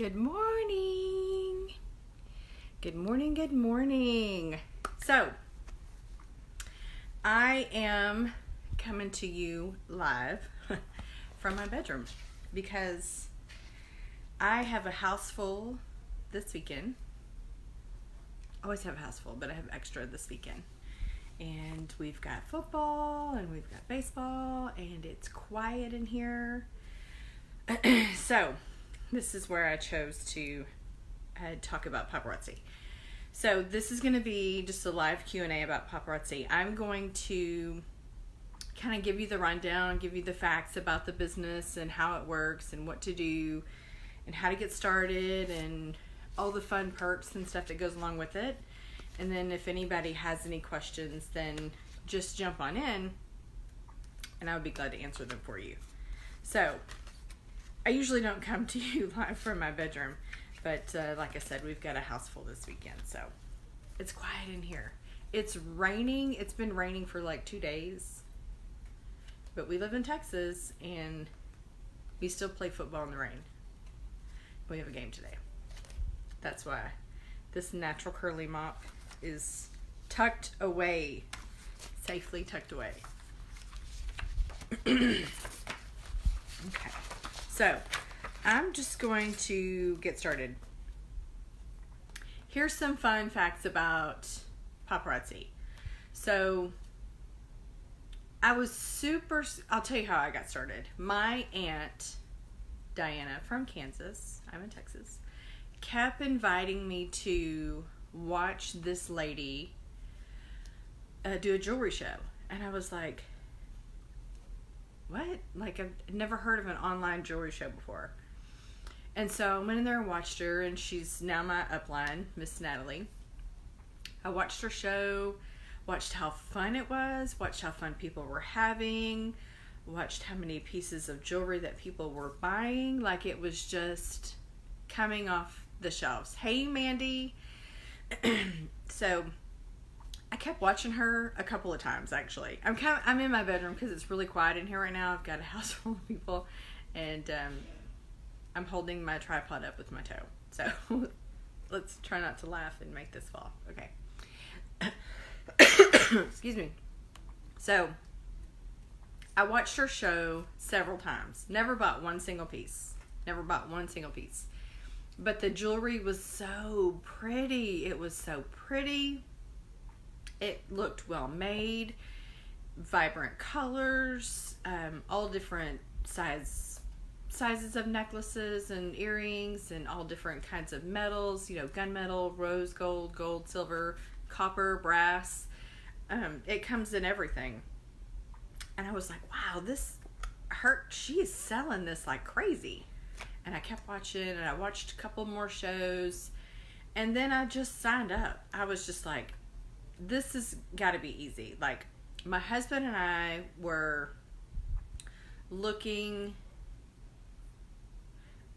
Good morning. Good morning, good morning. So, I am coming to you live from my bedroom because I have a house full this weekend. I always have a house full, but I have extra this weekend. And we've got football and we've got baseball and it's quiet in here. So, this is where I chose to talk about paparazzi. So this is going to be just a live Q&A about paparazzi. I'm going to kind of give you the rundown, give you the facts about the business and how it works and what to do and how to get started and all the fun perks and stuff that goes along with it. And then if anybody has any questions, then just jump on in and I would be glad to answer them for you. So I usually don't come to you live from my bedroom, but like I said, we've got a house full this weekend, so it's quiet in here. It's raining. It's been raining for like 2 days, but we live in Texas, and we still play football in the rain. We have a game today. That's why this natural curly mop is tucked away, safely tucked away. Okay. So, I'm just going to get started. Here's some fun facts about paparazzi. So, I'll tell you how I got started. My aunt, Diana from Kansas, I'm in Texas, kept inviting me to watch this lady do a jewelry show. And I was like, what? Like, I've never heard of an online jewelry show before. And so I went in there and watched her, and she's now my upline, Miss Natalie. I watched her show, watched how fun it was, watched how fun people were having, watched how many pieces of jewelry that people were buying. Like, it was just coming off the shelves. Hey, Mandy. So I kept watching her a couple of times, actually. I'm in my bedroom because it's really quiet in here right now. I've got a house full of people, and I'm holding my tripod up with my toe. So let's try not to laugh and make this fall. Okay. Excuse me. So I watched her show several times. Never bought one single piece. But the jewelry was so pretty. It was so pretty. It looked well made, vibrant colors, all different sizes of necklaces and earrings, and all different kinds of metals. You know, gunmetal, rose gold, gold, silver, copper, brass. It comes in everything. And I was like, wow, she is selling this like crazy. And I kept watching, and I watched a couple more shows, and then I just signed up. I was just like, this has got to be easy. Like, my husband and I were looking.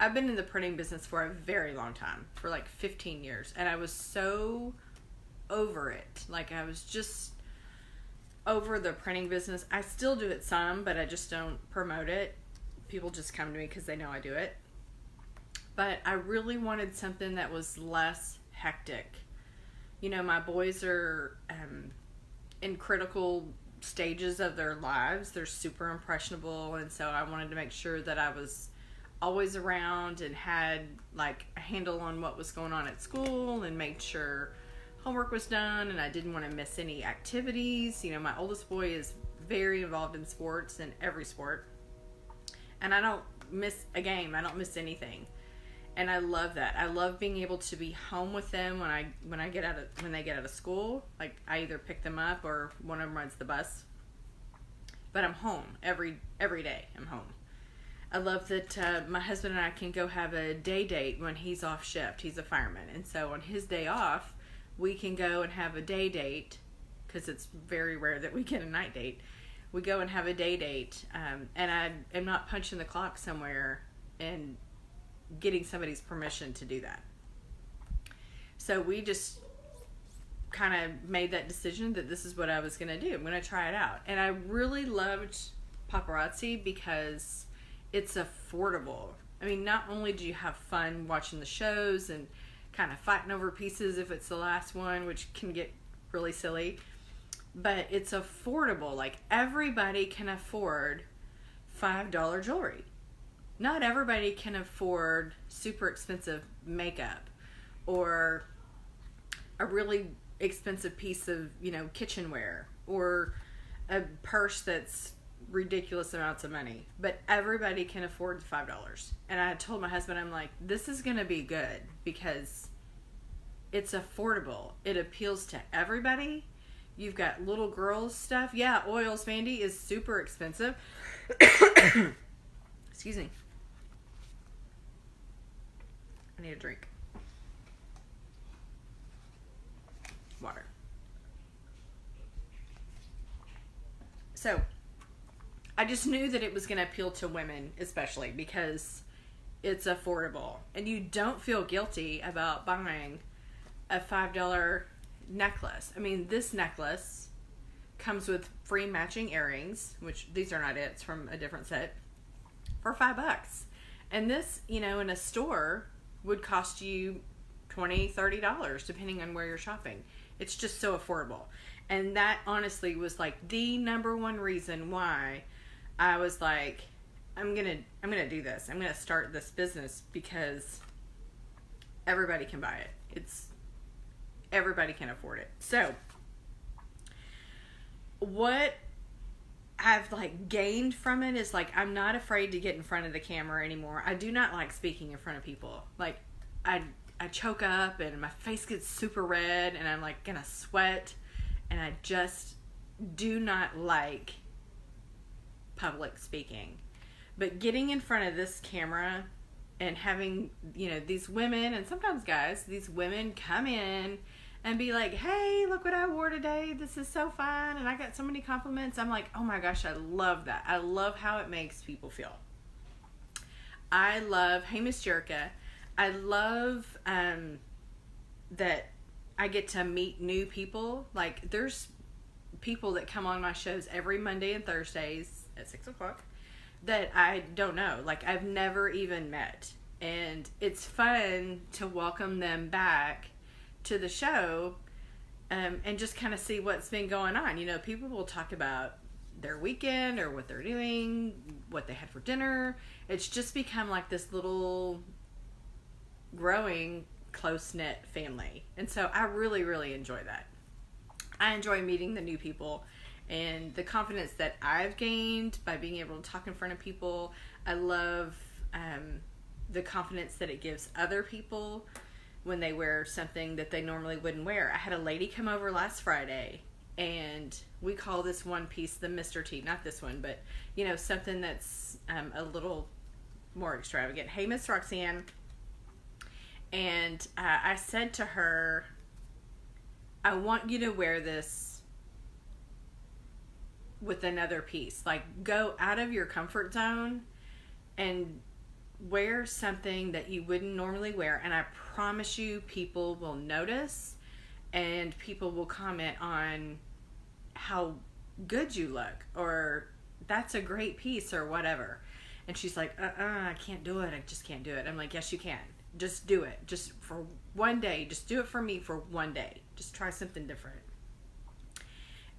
I've been in the printing business for a very long time, for like 15 years, and I was so over it. Like, I was just over the printing business. I still do it some, but I just don't promote it. People just come to me because they know I do it. But I really wanted something that was less hectic. You know, my boys are in critical stages of their lives. They're super impressionable, and so I wanted to make sure that I was always around and had like a handle on what was going on at school and made sure homework was done, and I didn't want to miss any activities. You know, my oldest boy is very involved in sports, in every sport, and I don't miss a game. I don't miss anything. And I love that. I love being able to be home with them when they get out of school. Like, I either pick them up or one of them rides the bus. But I'm home every day. I'm home. I love that my husband and I can go have a day date when he's off shift. He's a fireman, and so on his day off, we can go and have a day date, because it's very rare that we get a night date. We go and have a day date, and I am not punching the clock somewhere and getting somebody's permission to do that. So we just kind of made that decision that this is what I was going to do. I'm going to try it out. And I really loved paparazzi because it's affordable. I mean, not only do you have fun watching the shows and kind of fighting over pieces if it's the last one, which can get really silly, but it's affordable. Like, everybody can afford $5 jewelry. Not everybody can afford super expensive makeup or a really expensive piece of, kitchenware or a purse that's ridiculous amounts of money. But everybody can afford the $5. And I told my husband, I'm like, this is going to be good because it's affordable. It appeals to everybody. You've got little girls stuff. Yeah, oils, Mandy, is super expensive. Excuse me. I need a drink. Water. So, I just knew that it was going to appeal to women, especially because it's affordable. And you don't feel guilty about buying a $5 necklace. I mean, this necklace comes with free matching earrings, which these are not it, it's from a different set, for $5. And this, in a store would cost you $20, $30, depending on where you're shopping. It's just so affordable. And that honestly was like the number one reason why I was like, I'm gonna do this. I'm gonna start this business because everybody can buy it. Everybody can afford it. So what I've gained from it is I'm not afraid to get in front of the camera anymore. I do not like speaking in front of people. I choke up and my face gets super red and I'm gonna sweat, and I just do not like public speaking. But getting in front of this camera and having, these women and sometimes guys, these women come in and be like, hey, look what I wore today. This is so fun. And I got so many compliments. I'm like, oh my gosh, I love that. I love how it makes people feel. I love, hey, Miss Jerica, I love that I get to meet new people. There's people that come on my shows every Monday and Thursdays at 6 o'clock that I don't know. I've never even met. And it's fun to welcome them back to the show and just kind of see what's been going on. People will talk about their weekend or what they're doing, what they had for dinner. It's just become this little growing close-knit family. And so I really, really enjoy that. I enjoy meeting the new people and the confidence that I've gained by being able to talk in front of people. I love the confidence that it gives other people when they wear something that they normally wouldn't wear. I had a lady come over last Friday, and we call this one piece the Mr. T. Not this one, but, something that's a little more extravagant. Hey, Miss Roxanne. And I said to her, I want you to wear this with another piece. Go out of your comfort zone and wear something that you wouldn't normally wear. And I promise you, people will notice and people will comment on how good you look, or that's a great piece, or whatever. And she's like, I can't do it. I just can't do it. I'm like, yes, you can. Just do it. Just for one day. Just do it for me for one day. Just try something different.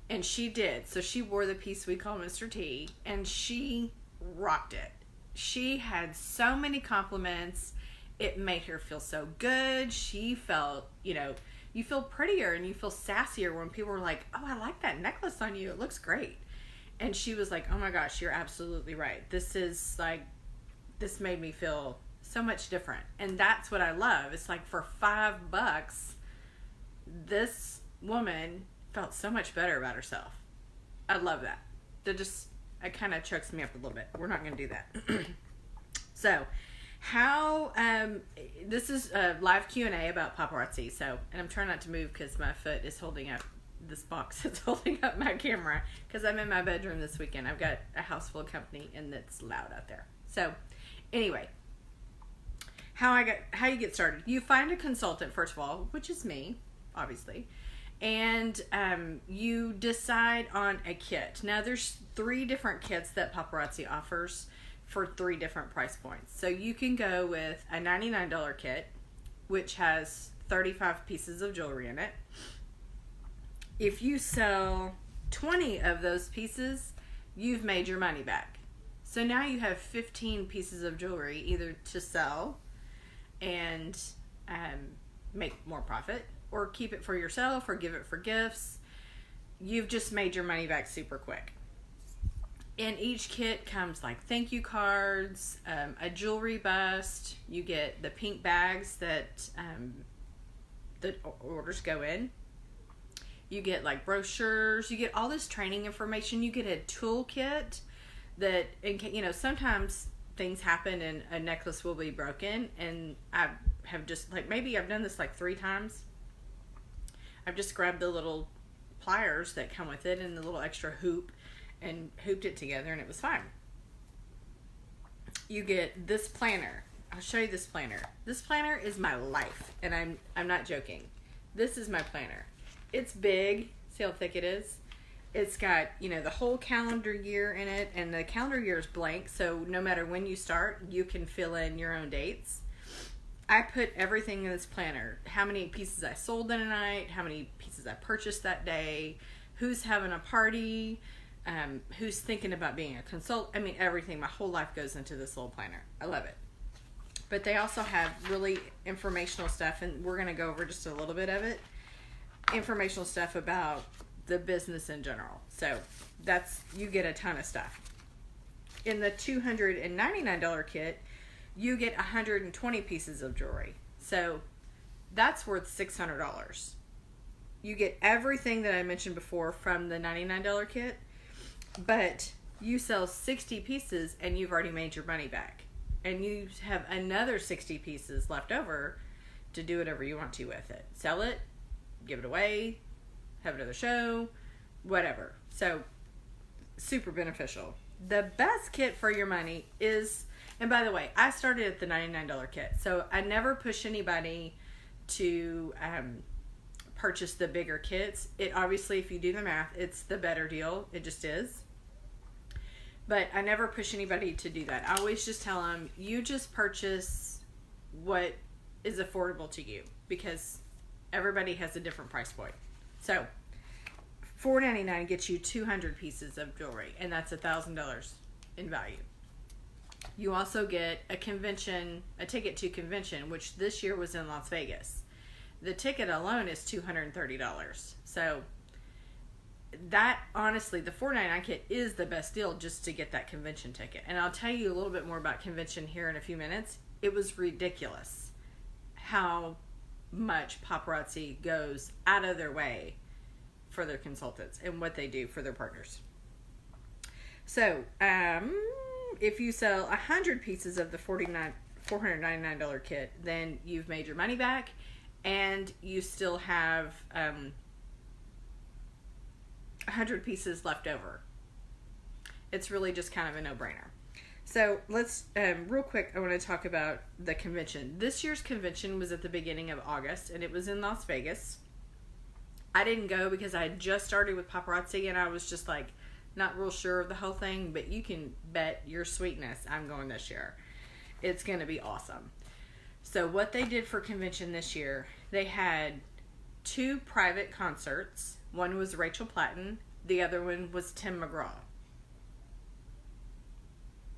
And she did. So she wore the piece we call Mr. T, and she rocked it. She had so many compliments. It made her feel so good. She felt, you feel prettier and you feel sassier when people were like, oh, I like that necklace on you. It looks great. And she was like, oh my gosh, you're absolutely right. This made me feel so much different. And that's what I love. It's for $5, this woman felt so much better about herself. I love that. It kind of chokes me up a little bit. We're not going to do that. So, this is a live Q&A about paparazzi. So, and I'm trying not to move because my foot is holding up this box. It's holding up my camera because I'm in my bedroom this weekend. I've got a house full of company and it's loud out there. So, anyway, how you get started. You find a consultant, first of all, which is me, obviously. And you decide on a kit. Now, there's 3 different kits that Paparazzi offers for 3 different price points. So you can go with a $99 kit, which has 35 pieces of jewelry in it. If you sell 20 of those pieces, you've made your money back. So now you have 15 pieces of jewelry either to sell and make more profit, or keep it for yourself, or give it for gifts. You've just made your money back super quick. In each kit comes like thank you cards, a jewelry bust. You get the pink bags that the orders go in. You get like brochures. You get all this training information. You get a toolkit that, sometimes things happen and a necklace will be broken. And I have just maybe I've done this 3 times. I've just grabbed the little pliers that come with it and the little extra hoop and hooped it together, and it was fine. You get this planner. I'll show you this planner. This planner is my life, and I'm not joking. This is my planner. It's big. See how thick it is? It's got, the whole calendar year in it, and the calendar year is blank, so no matter when you start, you can fill in your own dates. I put everything in this planner. How many pieces I sold in a night, how many pieces I purchased that day, who's having a party, who's thinking about being a consultant. Everything. My whole life goes into this little planner. I love it. But they also have really informational stuff, and we're going to go over just a little bit of it. Informational stuff about the business in general. So you get a ton of stuff. In the $299 kit, you get 120 pieces of jewelry. So that's worth $600. You get everything that I mentioned before from the $99 kit, but you sell 60 pieces and you've already made your money back. And you have another 60 pieces left over to do whatever you want to with it. Sell it, give it away, have another show, whatever. So super beneficial. The best kit for your money is, and by the way, I started at the $99 kit, so I never push anybody to purchase the bigger kits. It obviously, if you do the math, it's the better deal. It just is. But I never push anybody to do that. I always just tell them, you just purchase what is affordable to you, because everybody has a different price point. So $499 gets you 200 pieces of jewelry, and that's $1,000 in value. You also get a ticket to convention, which this year was in Las Vegas. The ticket alone is $230. So that, honestly, the $499 kit is the best deal just to get that convention ticket. And I'll tell you a little bit more about convention here in a few minutes. It was ridiculous how much paparazzi goes out of their way for their consultants and what they do for their partners. So, if you sell 100 pieces of the $499 kit, then you've made your money back, and you still have 100 pieces left over. It's really just kind of a no-brainer. So let's, real quick, I want to talk about the convention. This year's convention was at the beginning of August, and it was in Las Vegas. I didn't go because I had just started with paparazzi, and I was just not real sure of the whole thing, but you can bet your sweetness I'm going this year. It's going to be awesome. So what they did for convention this year, they had 2 private concerts. One was Rachel Platten. The other one was Tim McGraw.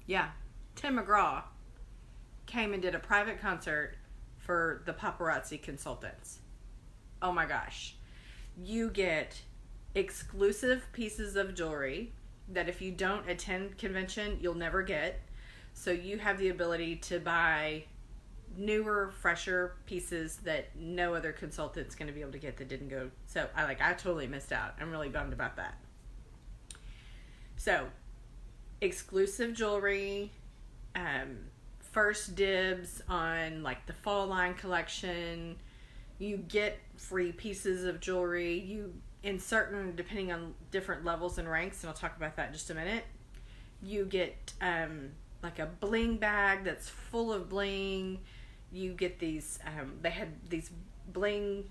Yeah, Tim McGraw came and did a private concert for the paparazzi consultants. Oh my gosh. You get exclusive pieces of jewelry that if you don't attend convention, you'll never get. So you have the ability to buy newer, fresher pieces that no other consultant's going to be able to get that didn't go. So I totally missed out. I'm really bummed about that. So exclusive jewelry, first dibs on the fall line collection. You get free pieces of jewelry. You, in certain, depending on different levels and ranks, and I'll talk about that in just a minute, you get a bling bag that's full of bling. You get these, they had these bling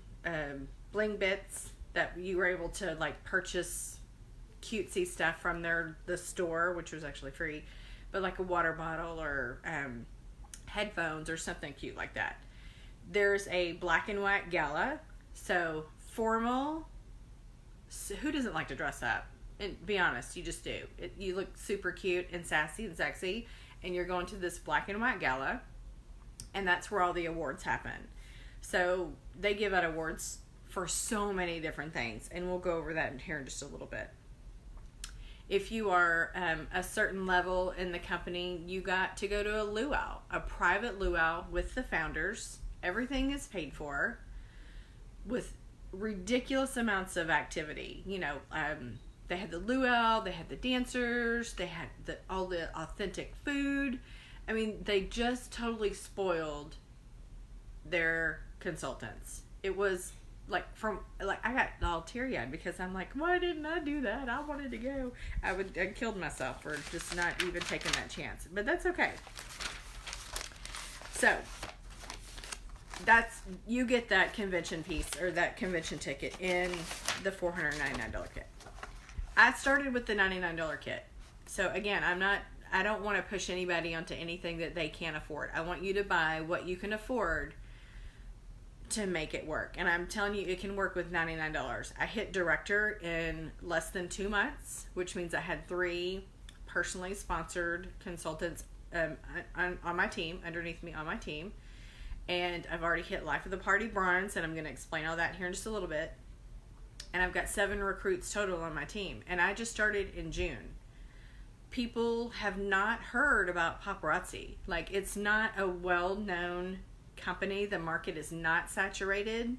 bits that you were able to purchase cutesy stuff from the store, which was actually free. but like a water bottle or headphones or something cute like that. There's a black and white gala, so formal. So who doesn't like to dress up? And be honest, you just do. You look super cute and sassy and sexy, and you're going to this black and white gala, and that's where all the awards happen. So they give out awards for so many different things, and we'll go over that here in just a little bit. If you are a certain level in the company, you got to go to a luau, a private luau with the founders. Everything is paid for with ridiculous amounts of activity. You know, they had the luau, they had the dancers, they had all the authentic food. I mean, they just totally spoiled their consultants. It was I got all teary-eyed because I'm like, why didn't I do that? I wanted to go. I killed myself for just not even taking that chance. But that's okay. So you get that convention piece or that convention ticket in the $499 kit. I started with the $99 kit. So again, I don't want to push anybody onto anything that they can't afford. I want you to buy what you can afford to make it work. And I'm telling you, it can work with $99. I hit director in less than 2 months, which means I had 3 personally sponsored consultants on my team, underneath me on my team. And I've already hit Life of the Party bronze, and I'm going to explain all that here in just a little bit. And I've got 7 recruits total on my team. And I just started in June. People have not heard about Paparazzi. Like, it's not a well-known company. The market is not saturated.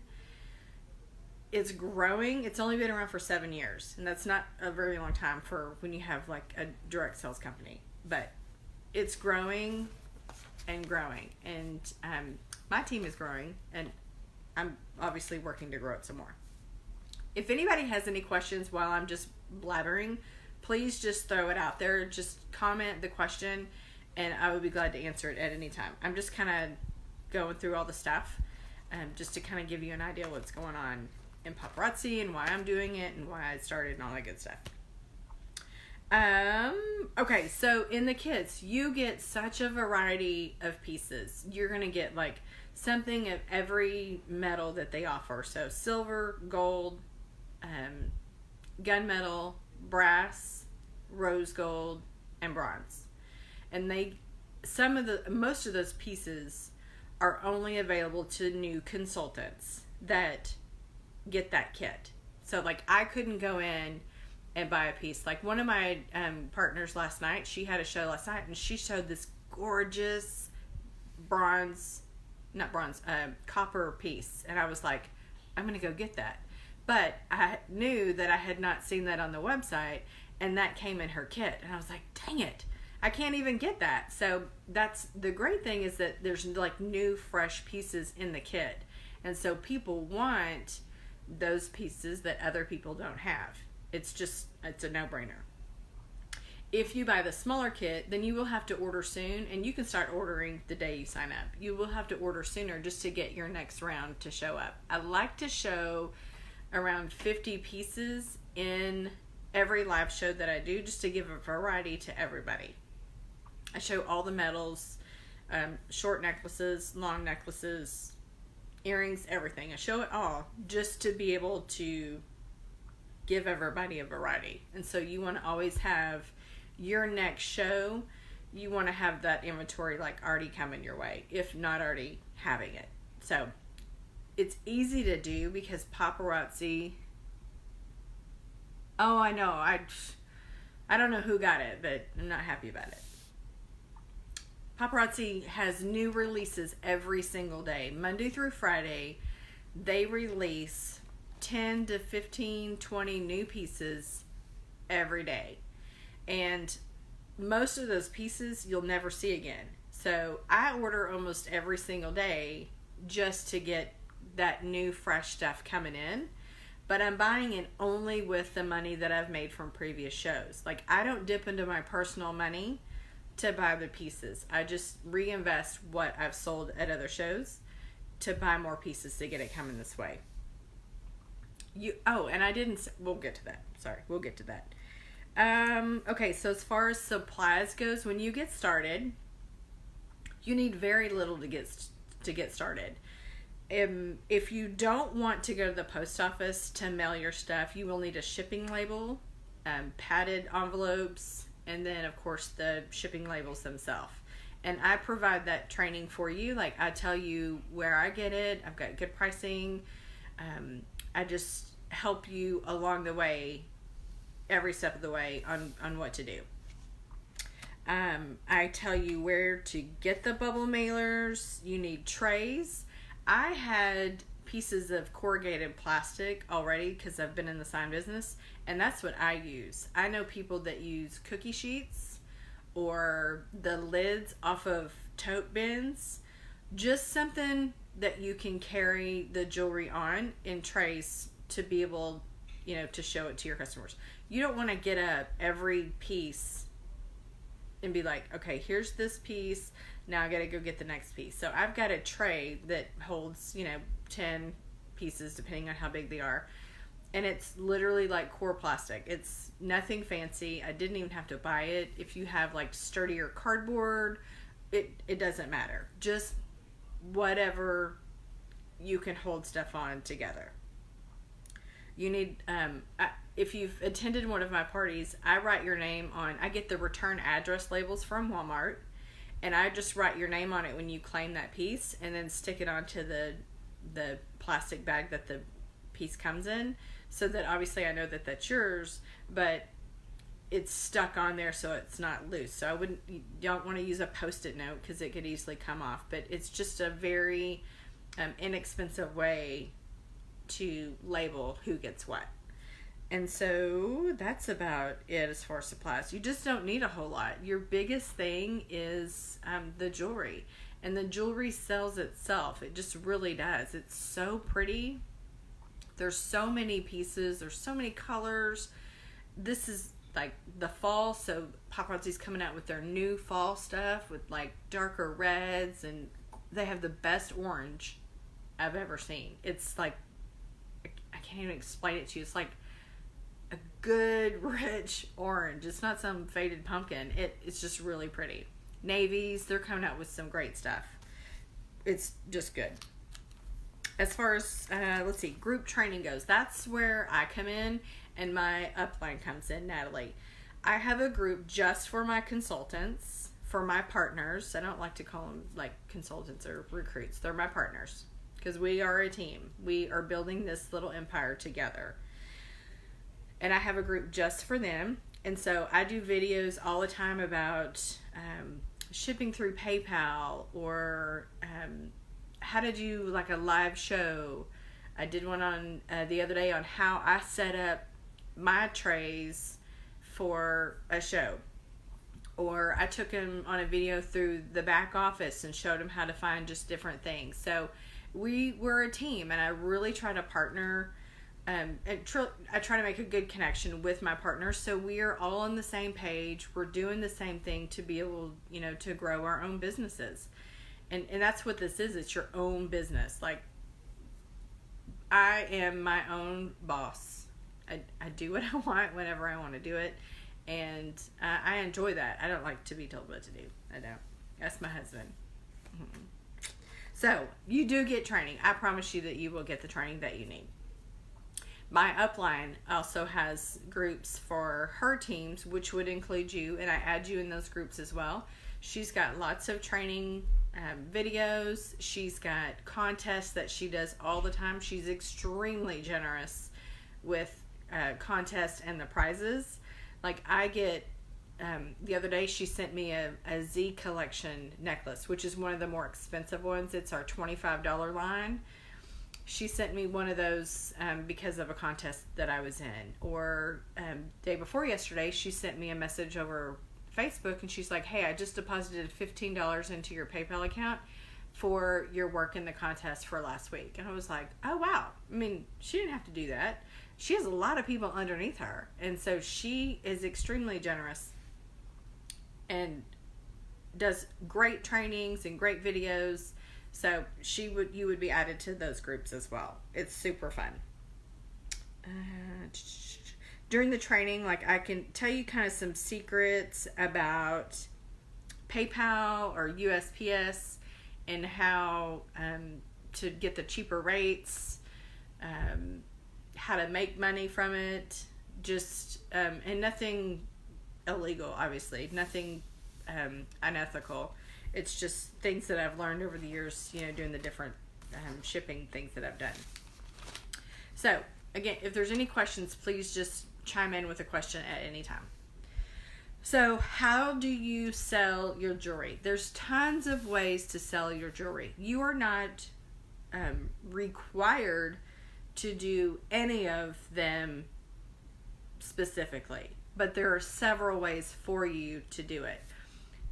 It's growing. It's only been around for 7 years, and that's not a very long time for when you have like a direct sales company, but it's growing and growing, and my team is growing, and I'm obviously working to grow it some more. If anybody has any questions while I'm just blabbering, please just throw it out there. Just comment the question, and I would be glad to answer it at any time. I'm just kind of going through all the stuff just to kind of give you an idea what's going on in Paparazzi and why I'm doing it and why I started and all that good stuff. Okay, so in the kits, you get such a variety of pieces. You're going to get like something of every metal that they offer. So silver, gold, gunmetal, brass, rose gold, and bronze. And most of those pieces are only available to new consultants that get that kit. So like I couldn't go in and buy a piece. Like one of my partners last night, she had a show last night and she showed this gorgeous copper piece. And I was like, I'm going to go get that. But I knew that I had not seen that on the website, and that came in her kit. And I was like, dang it, I can't even get that. So that's the great thing, is that there's like new fresh pieces in the kit. And so people want those pieces that other people don't have. It's a no-brainer. If you buy the smaller kit, then you will have to order soon, and you can start ordering the day you sign up. You will have to order sooner just to get your next round to show up. I like to show around 50 pieces in every live show that I do, just to give a variety to everybody. I show all the metals, short necklaces, long necklaces, earrings, everything. I show it all just to be able to give everybody a variety. And so you want to always have your next show, you want to have that inventory like already coming your way, if not already having it. So it's easy to do because Paparazzi, oh, I know, I don't know who got it, but I'm not happy about it. Paparazzi has new releases every single day. Monday through Friday, they release 10 to 15, 20 new pieces every day. And most of those pieces you'll never see again. So I order almost every single day just to get that new fresh stuff coming in. But I'm buying it only with the money that I've made from previous shows. Like, I don't dip into my personal money to buy the pieces. I just reinvest what I've sold at other shows to buy more pieces to get it coming this way. We'll get to that. Sorry, we'll get to that. Okay, so as far as supplies goes, when you get started, you need very little to get started. If you don't want to go to the post office to mail your stuff, you will need a shipping label, padded envelopes, and then of course the shipping labels themselves. And I provide that training for you. Like, I tell you where I get it. I've got good pricing. I just help you along the way, every step of the way, on what to do. I tell you where to get the bubble mailers. You need trays. I had pieces of corrugated plastic already because I've been in the sign business, and that's what I use. I know people that use cookie sheets or the lids off of tote bins, just something that you can carry the jewelry on in trays to be able, to show it to your customers. You don't want to get up every piece and be like, okay, here's this piece, now I gotta go get the next piece. So I've got a tray that holds 10 pieces depending on how big they are, and it's literally like core plastic. It's nothing fancy. I didn't even have to buy it. If you have like sturdier cardboard, it doesn't matter. Just whatever you can hold stuff on together. You need, if you've attended one of my parties, I write your name on, I get the return address labels from Walmart, and I just write your name on it when you claim that piece, and then stick it onto the plastic bag that the piece comes in, so that obviously I know that that's yours, but it's stuck on there so it's not loose. So you don't want to use a Post-it note because it could easily come off, but it's just a very inexpensive way to label who gets what. And so that's about it as far as supplies. You just don't need a whole lot. Your biggest thing is the jewelry, and the jewelry sells itself. It just really does. It's so pretty. There's so many pieces. There's so many colors. This is like the fall, so Paparazzi's coming out with their new fall stuff with like darker reds, and they have the best orange I've ever seen. It's like, I can't even explain it to you. It's like a good rich orange. It's not some faded pumpkin. It's just really pretty. Navies, they're coming out with some great stuff. It's just good. As far as group training goes, that's where I come in and my upline comes in, Natalie. I have a group just for my consultants, for my partners. I don't like to call them like consultants or recruits. They're my partners because we are a team. We are building this little empire together. And I have a group just for them. And so I do videos all the time about shipping through PayPal, or how to do like a live show. I did one on the other day on how I set up my trays for a show. Or I took him on a video through the back office and showed him how to find just different things. So we're a team, and I really try to partner. I try to make a good connection with my partners, so we are all on the same page. We're doing the same thing to be able, to grow our own businesses, and that's what this is. It's your own business. Like, I am my own boss. I do what I want whenever I want to do it, and I enjoy that. I don't like to be told what to do. I don't. That's my husband. Mm-hmm. So you do get training. I promise you that you will get the training that you need. My upline also has groups for her teams, which would include you, and I add you in those groups as well. She's got lots of training videos. She's got contests that she does all the time. She's extremely generous with contests and the prizes. Like, I get, the other day she sent me a Z collection necklace, which is one of the more expensive ones. It's our $25 line. She sent me one of those because of a contest that I was in. Or day before yesterday, she sent me a message over Facebook, and she's like, hey, I just deposited $15 into your PayPal account for your work in the contest for last week. And I was like, oh, wow. I mean, she didn't have to do that. She has a lot of people underneath her. And so she is extremely generous and does great trainings and great videos. So you would be added to those groups as well. It's super fun. during the training, like I can tell you kind of some secrets about PayPal or USPS and how to get the cheaper rates, how to make money from it, just and nothing illegal, obviously, nothing unethical. It's just things that I've learned over the years, doing the different shipping things that I've done. So, again, if there's any questions, please just chime in with a question at any time. So, how do you sell your jewelry? There's tons of ways to sell your jewelry. You are not required to do any of them specifically, but there are several ways for you to do it.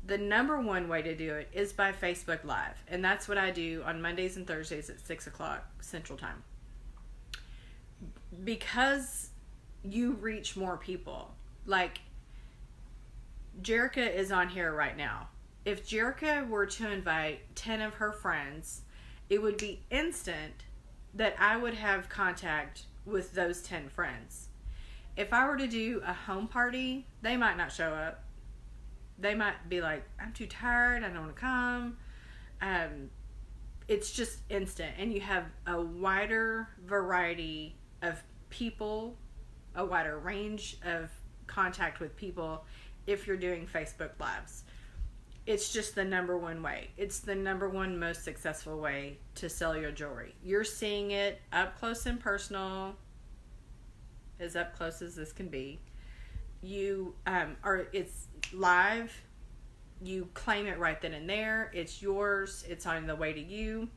The number one way to do it is by Facebook Live, and that's what I do on Mondays and Thursdays at 6 o'clock Central Time. Because you reach more people. Like, Jerica is on here right now. If Jerica were to invite 10 of her friends, it would be instant that I would have contact with those 10 friends. If I were to do a home party, they might not show up. They might be like, I'm too tired, I don't want to come. It's just instant. And you have a wider variety of people, a wider range of contact with people if you're doing Facebook Lives. It's just the number one way. It's the number one most successful way to sell your jewelry. You're seeing it up close and personal, as up close as this can be. It's live. You claim it right then and there. It's yours. It's on the way to you.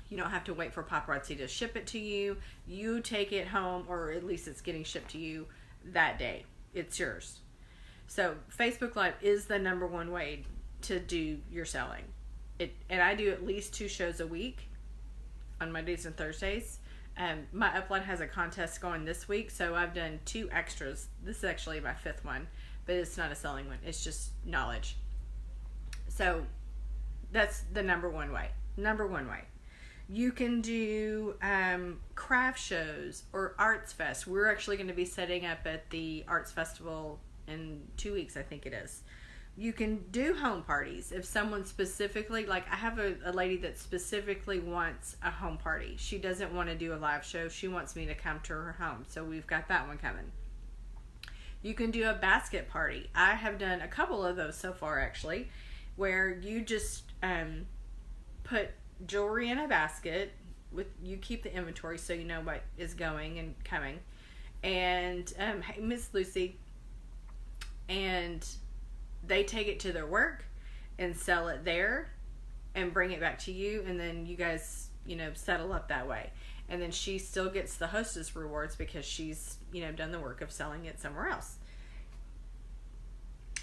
You don't have to wait for paparazzi to ship it to you. You take it home, or at least it's getting shipped to you that day. It's yours. So Facebook Live is the number one way to do your selling. And I do at least 2 shows a week on Mondays and Thursdays. My upline has a contest going this week, so I've done 2 extras. This is actually my 5th one, but it's not a selling one. It's just knowledge. So that's the number one way. Number one way. You can do craft shows or Arts Fest. We're actually going to be setting up at the Arts Festival in 2 weeks, I think it is. You can do home parties. If someone specifically, like I have a lady that specifically wants a home party. She doesn't want to do a live show. She wants me to come to her home. So we've got that one coming. You can do a basket party. I have done a couple of those so far, actually, where you just put jewelry in a basket. You keep the inventory so you know what is going and coming. And hey, Miss Lucy. And they take it to their work and sell it there and bring it back to you, and then you guys, settle up that way. And then she still gets the hostess rewards because she's, done the work of selling it somewhere else.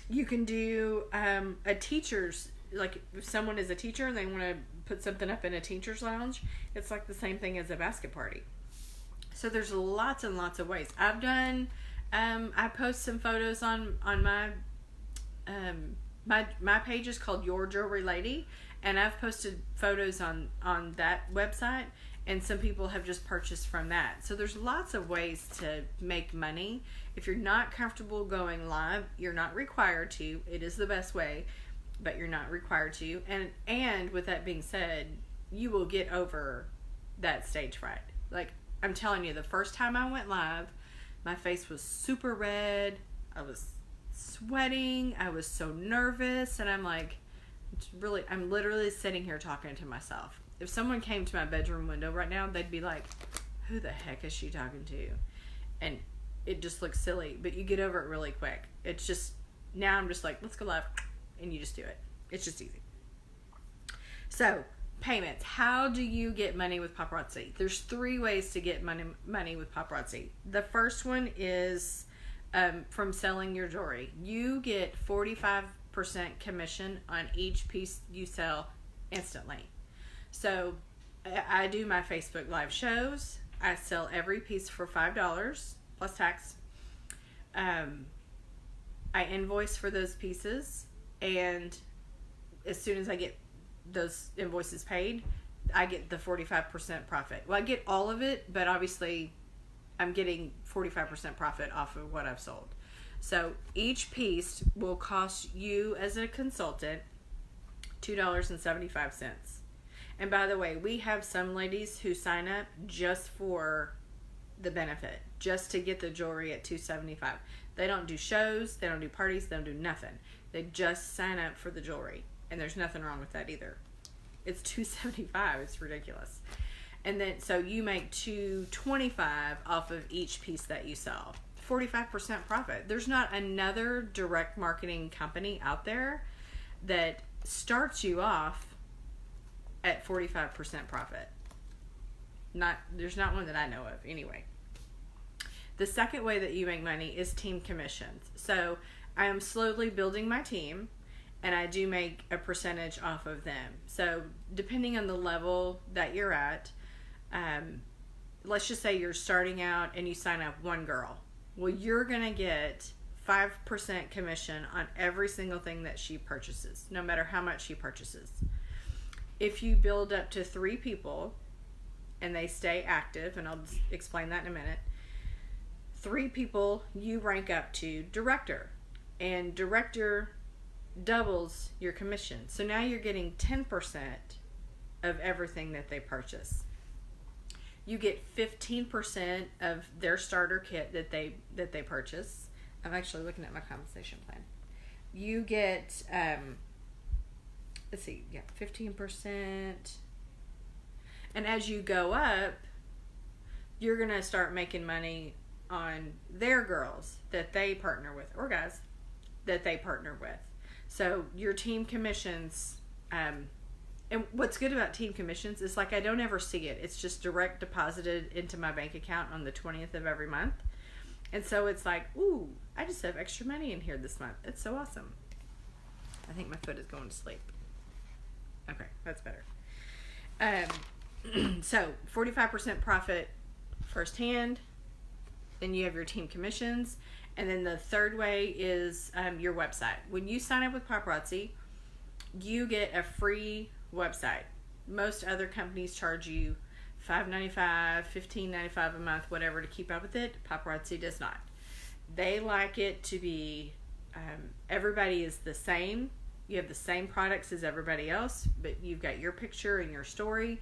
You can do a teacher's, like if someone is a teacher and they want to put something up in a teacher's lounge, it's like the same thing as a basket party. So there's lots and lots of ways. I've done, I post some photos on my my page is called Your Jewelry Lady, and I've posted photos on that website, and some people have just purchased from that. So there's lots of ways to make money. If you're not comfortable going live, you're not required to. It is the best way, but you're not required to. And with that being said, you will get over that stage fright. Like, I'm telling you, the first time I went live, my face was super red. I was sweating. I was so nervous, and I'm like, I'm literally sitting here talking to myself. If someone came to my bedroom window right now, they'd be like, who the heck is she talking to? And it just looks silly, but you get over it really quick. It's just, now I'm just like, let's go live, and you just do it. It's just easy. So, payments. How do you get money with paparazzi? There's 3 ways to get money with paparazzi. The first one is from selling your jewelry. You get 45% commission on each piece you sell instantly. So I do my Facebook Live shows. I sell every piece for $5 plus tax. I invoice for those pieces, and as soon as I get those invoices paid, I get the 45% profit. Well, I get all of it, but obviously I'm getting 45% profit off of what I've sold. So each piece will cost you as a consultant $2.75. And by the way, we have some ladies who sign up just for the benefit, just to get the jewelry at $2.75. They don't do shows, they don't do parties, they don't do nothing. They just sign up for the jewelry. And there's nothing wrong with that either. It's $2.75. It's ridiculous. And then so you make $2.25 off of each piece that you sell. 45% profit. There's not another direct marketing company out there that starts you off at 45% profit. There's not one that I know of anyway. The second way that you make money is team commissions. So I am slowly building my team, and I do make a percentage off of them. So depending on the level that you're at, let's just say you're starting out and you sign up one girl. Well, you're going to get 5% commission on every single thing that she purchases, no matter how much she purchases. If you build up to 3 people and they stay active, and I'll explain that in a minute, 3 people you rank up to director, and director doubles your commission. So now you're getting 10% of everything that they purchase. You get 15% of their starter kit that they purchase. I'm actually looking at my compensation plan. You get, let's see, 15%. And as you go up, you're going to start making money on their girls that they partner with, or guys that they partner with. So your team commissions, and what's good about team commissions is, like, I don't ever see it. It's just direct deposited into my bank account on the 20th of every month. And so it's like, ooh, I just have extra money in here this month. It's so awesome. I think my foot is going to sleep. Okay, that's better. So 45% profit firsthand. Then you have your team commissions. And then the third way is your website. When you sign up with Paparazzi, you get a free website. Most other companies charge you $5.95, $15.95 a month, whatever, to keep up with it. Paparazzi does not. They like it to be, everybody is the same. You have the same products as everybody else, but you've got your picture and your story,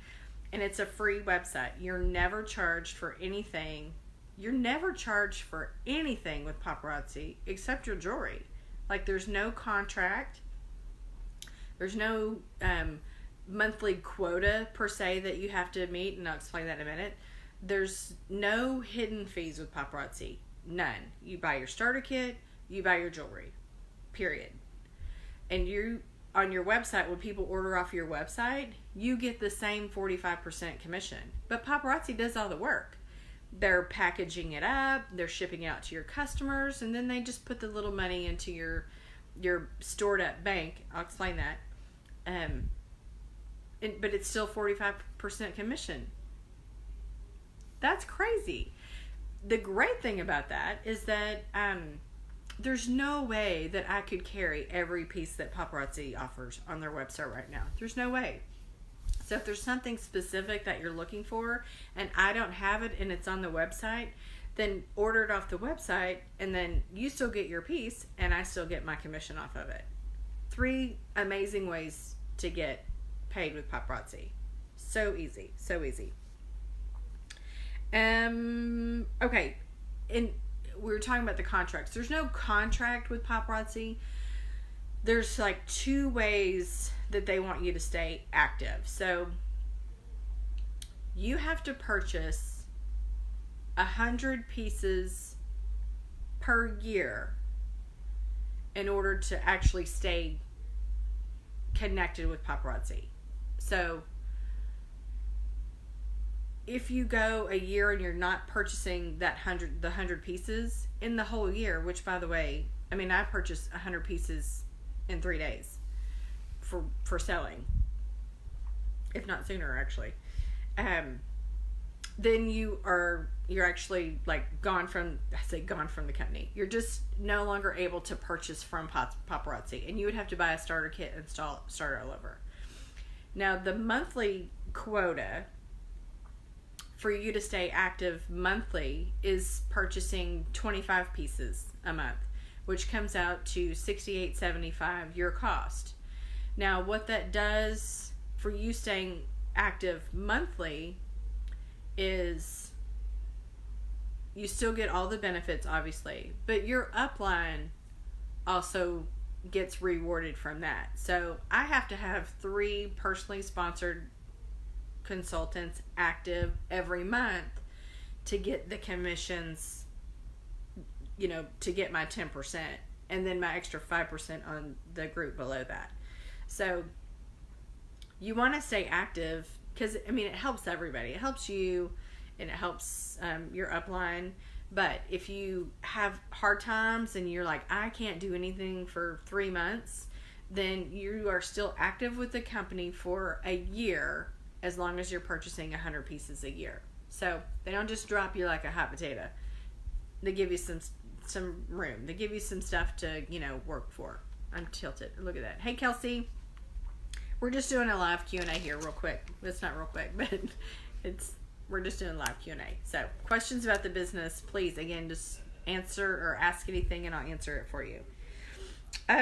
and it's a free website. You're never charged for anything. You're never charged for anything with Paparazzi except your jewelry. Like, there's no contract. There's no monthly quota per se that you have to meet, and I'll explain that in a minute. There's no hidden fees with Paparazzi. None. You buy your starter kit, you buy your jewelry. Period. And you, on your website, when people order off your website, you get the same 45% commission. But Paparazzi does all the work. They're packaging it up, they're shipping it out to your customers, and then they just put the little money into your stored up bank. I'll explain that. But it's still 45% commission. That's crazy. The great thing about that is that there's no way that I could carry every piece that Paparazzi offers on their website right now. There's no way. So if there's something specific that you're looking for and I don't have it and it's on the website, then order it off the website, and then you still get your piece and I still get my commission off of it. 3 amazing ways to get paid with Paparazzi. So easy. So easy. Okay. And we were talking about the contracts. There's no contract with Paparazzi. There's like 2 ways that they want you to stay active. So you have to purchase 100 pieces per year in order to actually stay connected with Paparazzi. So if you go a year and you're not purchasing the 100 pieces in the whole year, which, by the way, I mean, I purchased 100 pieces in 3 days for selling, if not sooner, actually. Then you're actually like gone from the company. You're just no longer able to purchase from Paparazzi, and you would have to buy a starter kit and start all over. Now, the monthly quota for you to stay active monthly is purchasing 25 pieces a month, which comes out to $68.75 your cost. Now, what that does for you staying active monthly is you still get all the benefits, obviously, but your upline also gets rewarded from that. So I have to have 3 personally sponsored consultants active every month to get the commissions, to get my 10% and then my extra 5% on the group below that. So you want to stay active because, it helps everybody. It helps you and it helps your upline. But if you have hard times and you're like, I can't do anything for 3 months, then you are still active with the company for a year as long as you're purchasing 100 pieces a year. So they don't just drop you like a hot potato. They give you some room. They give you some stuff to, work for. I'm tilted. Look at that. Hey, Kelsey. We're just doing a live Q&A here real quick. It's not real quick, but we're just doing live Q&A. So questions about the business, please, again, just answer or ask anything and I'll answer it for you.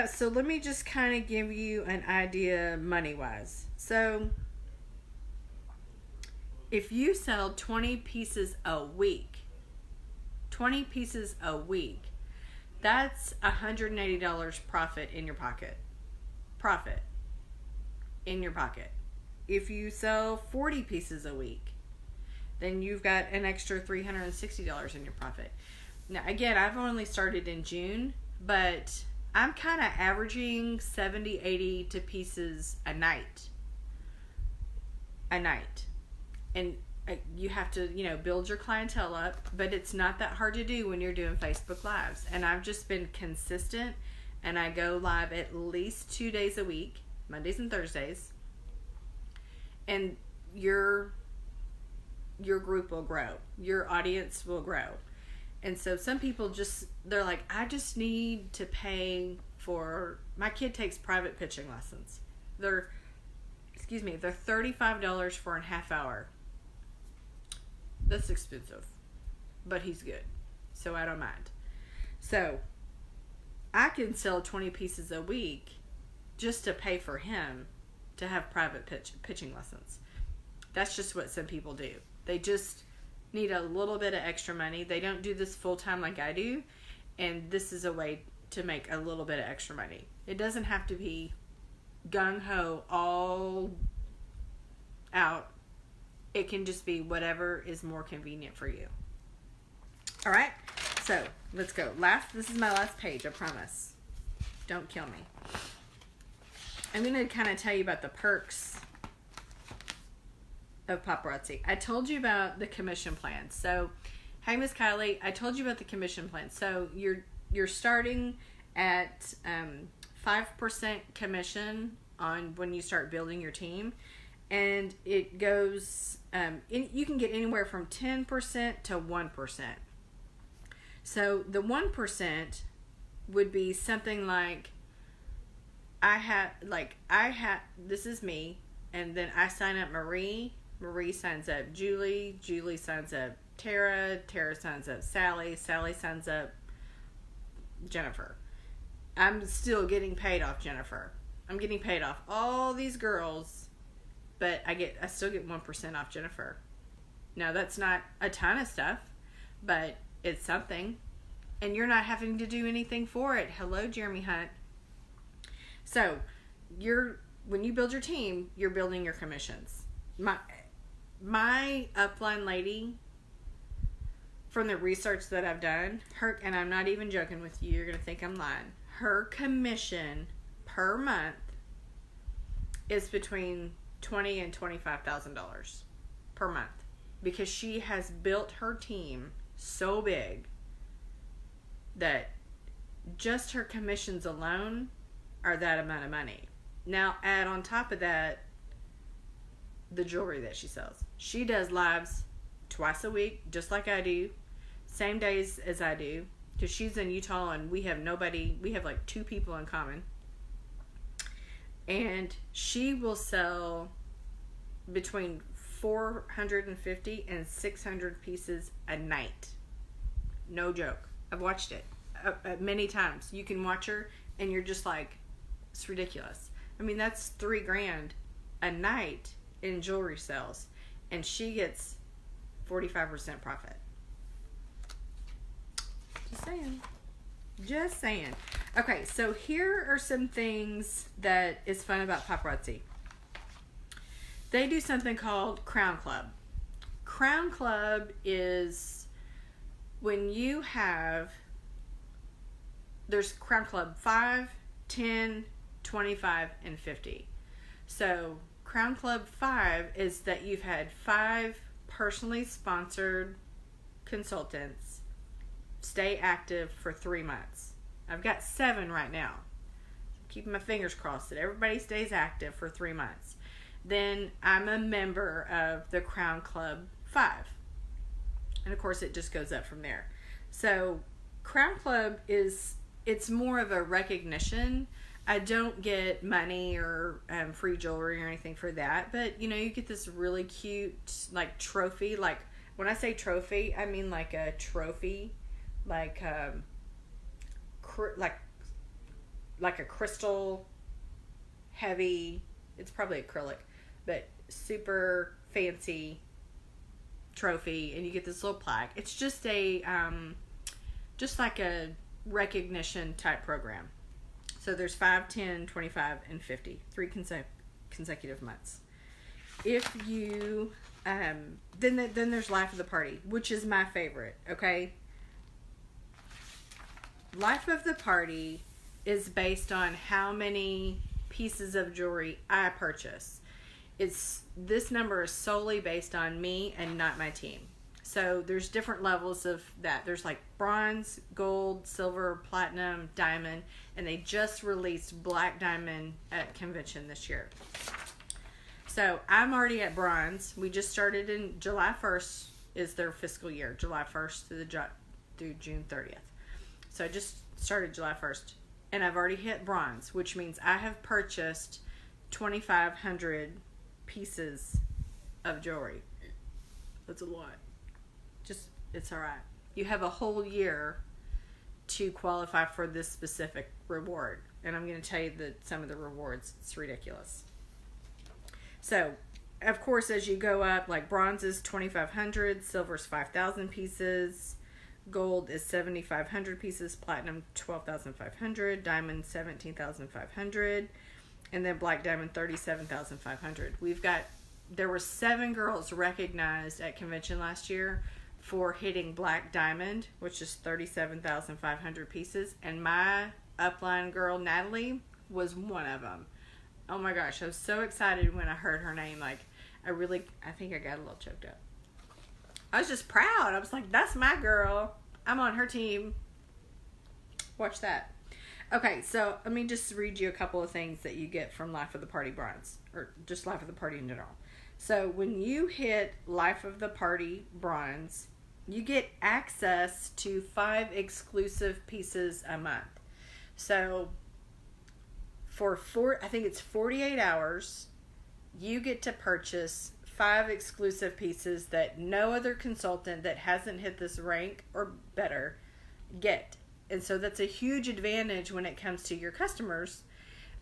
So let me just kind of give you an idea money-wise. So if you sell 20 pieces a week, that's $180 profit in your pocket. If you sell 40 pieces a week, then you've got an extra $360 in your profit. Now, again, I've only started in June, but I'm kind of averaging 70, 80 to pieces a night. And you have to, build your clientele up, but it's not that hard to do when you're doing Facebook Lives. And I've just been consistent, and I go live at least 2 days a week, Mondays and Thursdays. And your group will grow. Your audience will grow. And so some people they're like, I just need to pay for, my kid takes private pitching lessons. They're $35 for a half hour. That's expensive, but he's good, so I don't mind. So I can sell 20 pieces a week just to pay for him to have private pitching lessons. That's just what some people do. They just need a little bit of extra money. They don't do this full time like I do, and this is a way to make a little bit of extra money. It doesn't have to be gung-ho all out. It can just be whatever is more convenient for you. All right, so let's go. This is my last page, I promise. Don't kill me. I'm going to kind of tell you about the perks of Paparazzi. I told you about the commission plan. So, hey, Miss Kylie, I told you about the commission plan. So you're starting at 5% commission on when you start building your team, and it goes. You can get anywhere from 10% to 1%. So the 1% would be something like this is me, and then I sign up Marie signs up Julie signs up Tara signs up Sally signs up Jennifer. I'm still getting paid off Jennifer. I'm getting paid off all these girls, but I still get 1% off Jennifer. Now that's not a ton of stuff, but it's something, and you're not having to do anything for it. Hello, Jeremy Hunt. So when you build your team, you're building your commissions. My upline lady, from the research that I've done, and I'm not even joking with you, you're going to think I'm lying. Her commission per month is between $20,000 and $25,000 per month, because she has built her team so big that just her commissions alone are that amount of money. Now add on top of that the jewelry that she sells. She does lives twice a week, just like I do, same days as I do, because she's in Utah and we have like 2 people in common. And she will sell between 450 and 600 pieces a night. No joke. I've watched it many times. You can watch her and you're just like, it's ridiculous. I mean, that's $3,000 a night in jewelry sales, and she gets 45% profit. Just saying. Just saying. Okay, so here are some things that is fun about paparazzi. They do something called Crown Club. Crown Club is when you have, there's Crown Club 5, 10, 25, and 50. So Crown Club 5 is that you've had 5 personally sponsored consultants stay active for 3 months. I've got 7 right now. Keeping my fingers crossed that everybody stays active for 3 months. Then I'm a member of the Crown Club 5. And of course it just goes up from there. So Crown Club it's more of a recognition. I don't get money or free jewelry or anything for that, but you get this really cute like trophy. Like when I say trophy, I mean like a trophy, like like a crystal heavy. It's probably acrylic, but super fancy trophy, and you get this little plaque. It's just a just like a recognition type program. So there's 5, 10, 25, and 50. 3 consecutive months. If you then there's Life of the Party, which is my favorite. Okay, Life of the Party is based on how many pieces of jewelry I purchase. This number is solely based on me and not my team. So there's different levels of that. There's like bronze, gold, silver, platinum, diamond, and they just released black diamond at convention this year. So I'm already at bronze. We just started in July 1st is their fiscal year, July 1st through June 30th. So I just started July 1st, and I've already hit bronze, which means I have purchased 2,500 pieces of jewelry. That's a lot. It's all right. You have a whole year to qualify for this specific reward, and I'm going to tell you some of the rewards. It's ridiculous. So, of course, as you go up, like bronze is 2,500, silver is 5,000 pieces, gold is 7,500 pieces, platinum 12,500, diamond 17,500, and then black diamond 37,500. There were 7 girls recognized at convention last year for hitting black diamond, which is 37,500 pieces, and my upline girl Natalie was one of them. Oh my gosh, I was so excited when I heard her name. Like, I think I got a little choked up. I was just proud. I was like, that's my girl. I'm on her team. Watch that. Okay, so let me just read you a couple of things that you get from Life of the Party Bronze, or just Life of the Party in general. So when you hit Life of the Party Bronze, you get access to 5 exclusive pieces a month. So I think it's 48 hours, you get to purchase 5 exclusive pieces that no other consultant that hasn't hit this rank or better get. And so that's a huge advantage when it comes to your customers,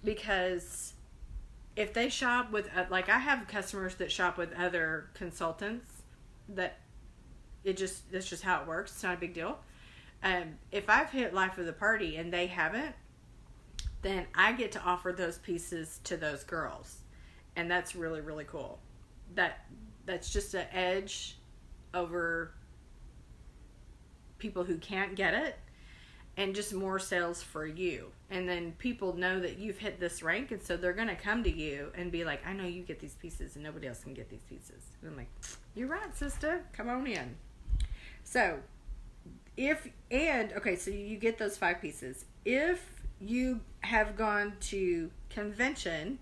because if they shop with, like I have customers that shop with other consultants, that's just how it works. It's not a big deal. If I've hit Life of the Party and they haven't, then I get to offer those pieces to those girls. And that's really, really cool. That's just an edge over people who can't get it, and just more sales for you. And then people know that you've hit this rank, and so they're going to come to you and be like, I know you get these pieces and nobody else can get these pieces. And I'm like, you're right, sister. Come on in. So, so you get those 5 pieces. If you have gone to convention,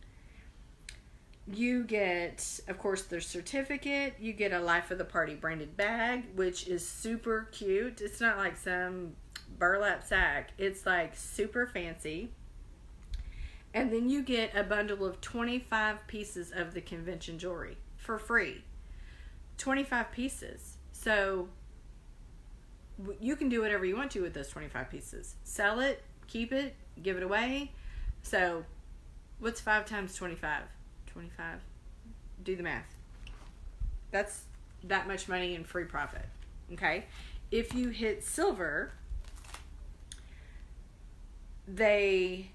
you get, of course, their certificate. You get a Life of the Party branded bag, which is super cute. It's not like some burlap sack. It's like super fancy. And then you get a bundle of 25 pieces of the convention jewelry for free. 25 pieces. So you can do whatever you want to with those 25 pieces. Sell it, keep it, give it away. So what's 5 times 25? 25. Do the math. That's that much money in free profit. Okay? If you hit silver, you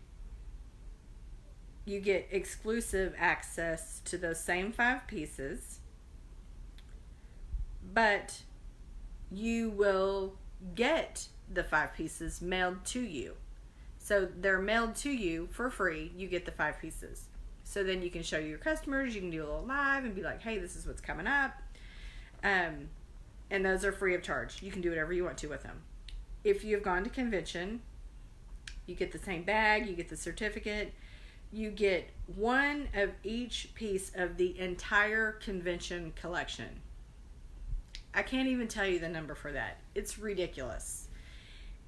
get exclusive access to those same 5 pieces, but you will get the 5 pieces mailed to you. So they're mailed to you for free. You get the 5 pieces. So then you can show your customers. You can do a little live and be like, hey, this is what's coming up. And those are free of charge. You can do whatever you want to with them. If you've gone to convention, you get the same bag. You get the certificate. You get one of each piece of the entire convention collection. I can't even tell you the number for that. It's ridiculous.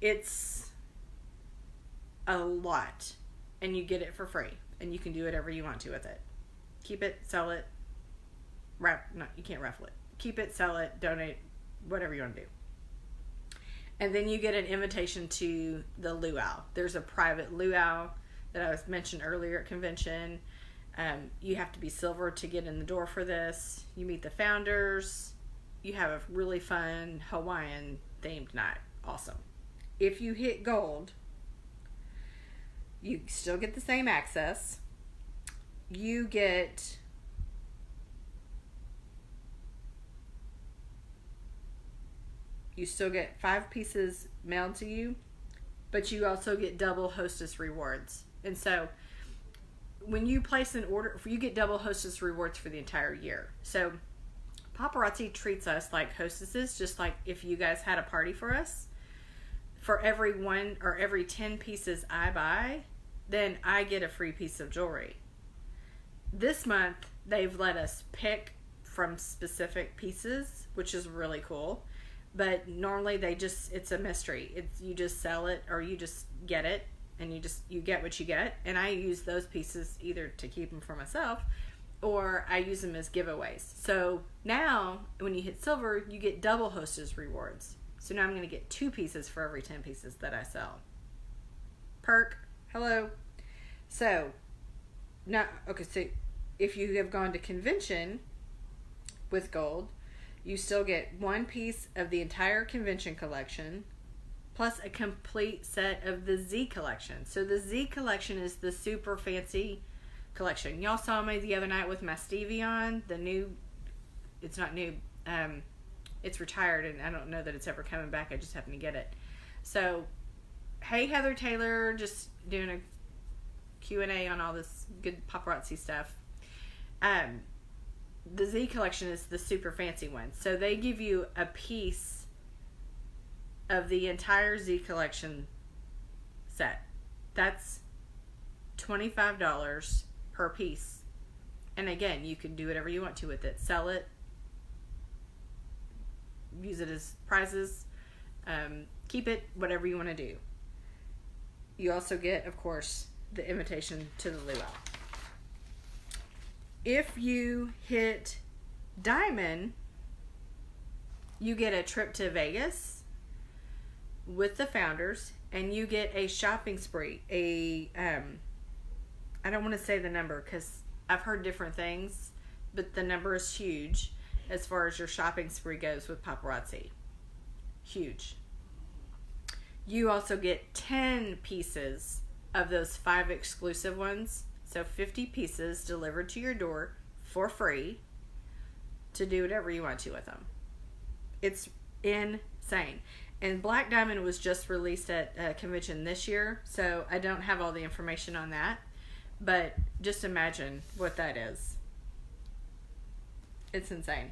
It's a lot. And you get it for free. And you can do whatever you want to with it. Keep it, sell it, you can't raffle it. Keep it, sell it, donate, whatever you want to do. And then you get an invitation to the luau. There's a private luau that I was mentioned earlier at convention. You have to be silver to get in the door for this. You meet the founders. You have a really fun Hawaiian themed night. Awesome. If you hit gold, you still get the same access. You still get 5 pieces mailed to you, but you also get double hostess rewards. And so when you place an order, you get double hostess rewards for the entire year. So Paparazzi treats us like hostesses, just like if you guys had a party for us. For every 1 or every 10 pieces I buy, then I get a free piece of jewelry. This month, they've let us pick from specific pieces, which is really cool. But normally it's a mystery. You just sell it or you just get it, and you get what you get. And I use those pieces either to keep them for myself, or I use them as giveaways. So now when you hit silver, you get double hostess rewards. So now I'm going to get 2 pieces for every 10 pieces that I sell. Perk. Hello. So if you have gone to convention with gold, you still get 1 piece of the entire convention collection, plus a complete set of the Z collection. So the Z collection is the super fancy collection. Y'all saw me the other night with my Stevie on. It's not new. It's retired, and I don't know that it's ever coming back. I just happened to get it. So, hey, Heather Taylor, just doing a Q&A on all this good paparazzi stuff. The Z collection is the super fancy one. So they give you a piece of the entire Z collection set. That's $25 per piece. And again, you can do whatever you want to with it. Sell it. Use it as prizes. Keep it, whatever you want to do. You also get, of course, the invitation to the luau. If you hit diamond, you get a trip to Vegas with the founders, and you get a shopping spree. I don't want to say the number because I've heard different things, but the number is huge as far as your shopping spree goes with paparazzi. Huge. You also get 10 pieces of those 5 exclusive ones. So 50 pieces delivered to your door for free to do whatever you want to with them. It's insane. And Black Diamond was just released at a convention this year, so I don't have all the information on that. But just imagine what that is. It's insane.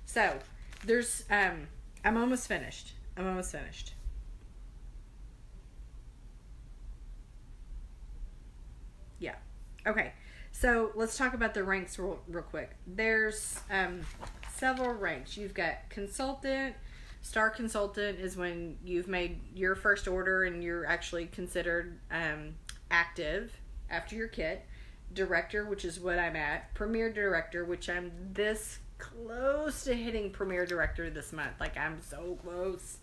So, there's, I'm almost finished. Yeah. Okay. So, let's talk about the ranks real quick. There's several ranks. You've got consultant. Star consultant is when you've made your first order and you're actually considered active after your kit. Director, which is what I'm at. Premier director, which I'm this close to hitting Premier Director this month. Like, I'm so close.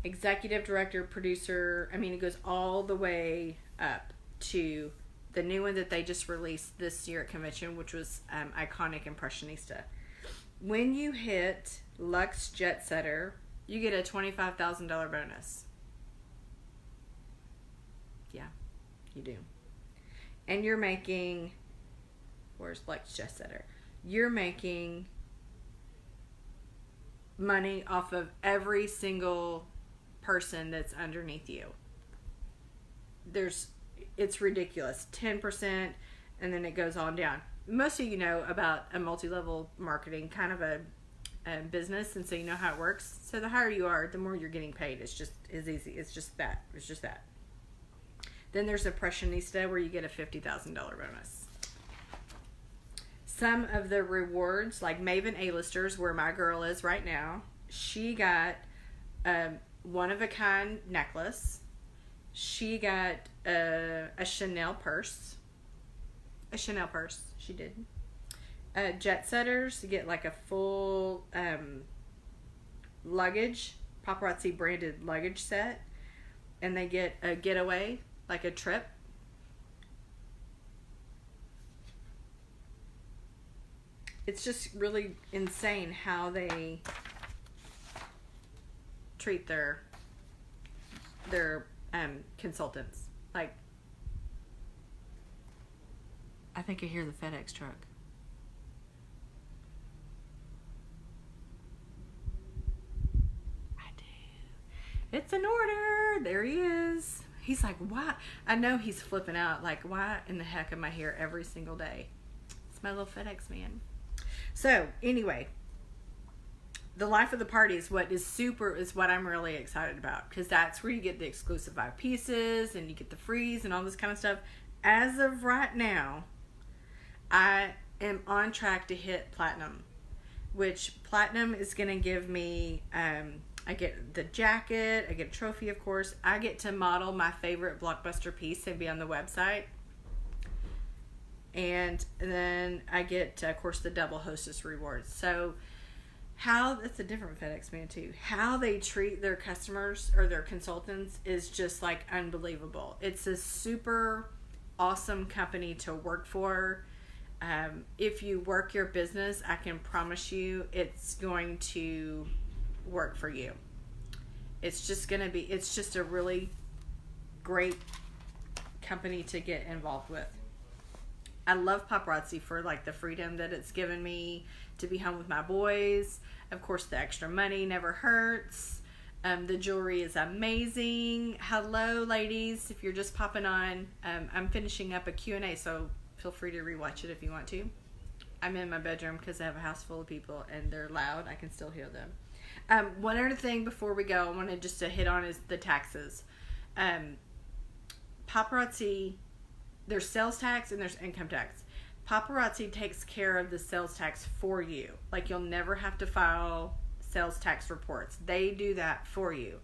Executive Director, Producer. I mean, it goes all the way up to the new one that they just released this year at convention, which was Iconic Impressionista. When you hit Lux Jet Setter, you get a $25,000 bonus. Yeah, you do. And you're making, where's Lux Jet Setter? You're making money off of every single person that's underneath you. It's ridiculous. 10%, and then it goes on down. Most of you know about a multi-level marketing kind of a business, and so you know how it works. So the higher you are, the more you're getting paid. It's just as easy. It's just that. Then there's Impressionista, where you get a $50,000 bonus. Some of the rewards, like Maven A-listers, where my girl is right now, she got one-of-a-kind necklace. She got a Chanel purse. She did. Jet Setters, you get like a full luggage, paparazzi branded luggage set. And they get a getaway, like a trip. It's just really insane how they treat their consultants. Like, I think I hear the FedEx truck. I do. It's an order. There he is. He's like, why? I know he's flipping out. Like, why in the heck am I here every single day? It's my little FedEx man. So, anyway, the life of the party is what I'm really excited about, because that's where you get the exclusive 5 pieces and you get the frees and all this kind of stuff. As of right now, I am on track to hit platinum, which platinum is going to give me, I get the jacket, I get a trophy, of course. I get to model my favorite Blockbuster piece and be on the website. And then I get, of course, the double hostess rewards. So that's a different FedEx man too. How they treat their customers or their consultants is just like unbelievable. It's a super awesome company to work for. If you work your business, I can promise you it's going to work for you. It's just a really great company to get involved with. I love paparazzi for like the freedom that it's given me to be home with my boys. Of course, the extra money never hurts. The jewelry is amazing. Hello, ladies. If you're just popping on, I'm finishing up a Q&A, so feel free to rewatch it if you want to. I'm in my bedroom because I have a house full of people and they're loud. I can still hear them. One other thing before we go, I wanted just to hit on is the taxes. Paparazzi, there's sales tax and there's income tax. Paparazzi takes care of the sales tax for you. Like, you'll never have to file sales tax reports. They do that for you.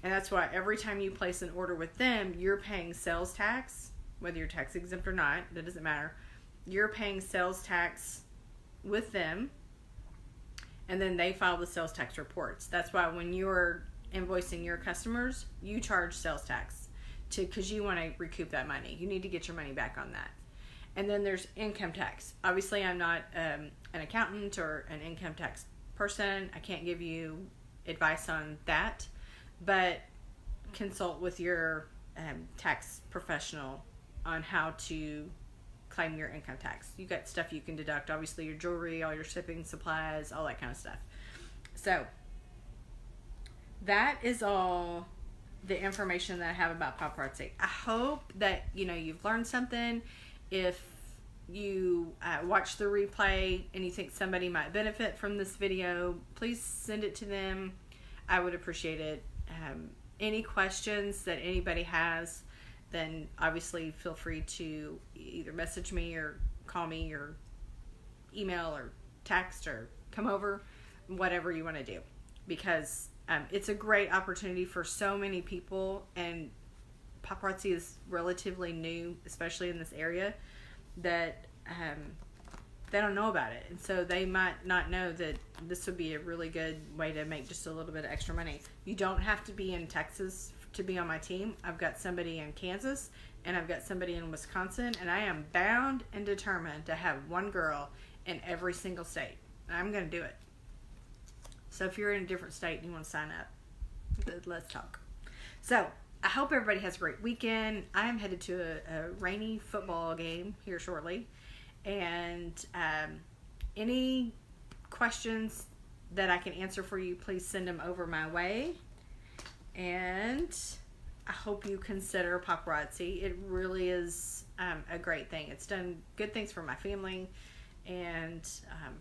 And that's why every time you place an order with them, you're paying sales tax, whether you're tax exempt or not, that doesn't matter. You're paying sales tax with them, and then they file the sales tax reports. That's why when you're invoicing your customers, you charge sales tax because you want to recoup that money. You need to get your money back on that. And then there's income tax. Obviously, I'm not an accountant or an income tax person. I can't give you advice on that, but consult with your tax professional on how to claim your income tax. You got stuff you can deduct, obviously your jewelry, all your shipping supplies, all that kind of stuff. So that is all the information that I have about paparazzi. I hope that you've learned something. If you watch the replay and you think somebody might benefit from this video, please send it to them. I would appreciate it. Any questions that anybody has, then obviously feel free to either message me or call me or email or text or come over, whatever you want to do, because it's a great opportunity for so many people, and paparazzi is relatively new, especially in this area, that they don't know about it. And so they might not know that this would be a really good way to make just a little bit of extra money. You don't have to be in Texas to be on my team. I've got somebody in Kansas and I've got somebody in Wisconsin, and I am bound and determined to have one girl in every single state. I'm going to do it. So if you're in a different state and you want to sign up, let's talk. So I hope everybody has a great weekend. I am headed to a rainy football game here shortly. And any questions that I can answer for you, please send them over my way. And I hope you consider paparazzi. It really is a great thing. It's done good things for my family, and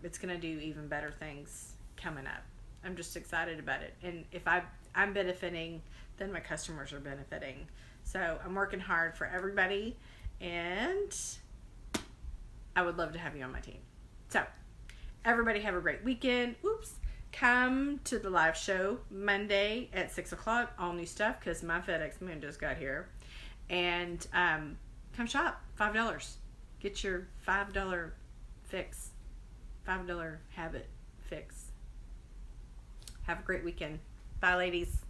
it's going to do even better things coming up. I'm just excited about it. And if I'm benefiting, then my customers are benefiting. So I'm working hard for everybody, and I would love to have you on my team. So everybody have a great weekend. Come to the live show Monday at 6 o'clock. All new stuff because my FedEx man just got here. And come shop. $5. Get your $5 fix. $5 habit fix. Have a great weekend. Bye, ladies.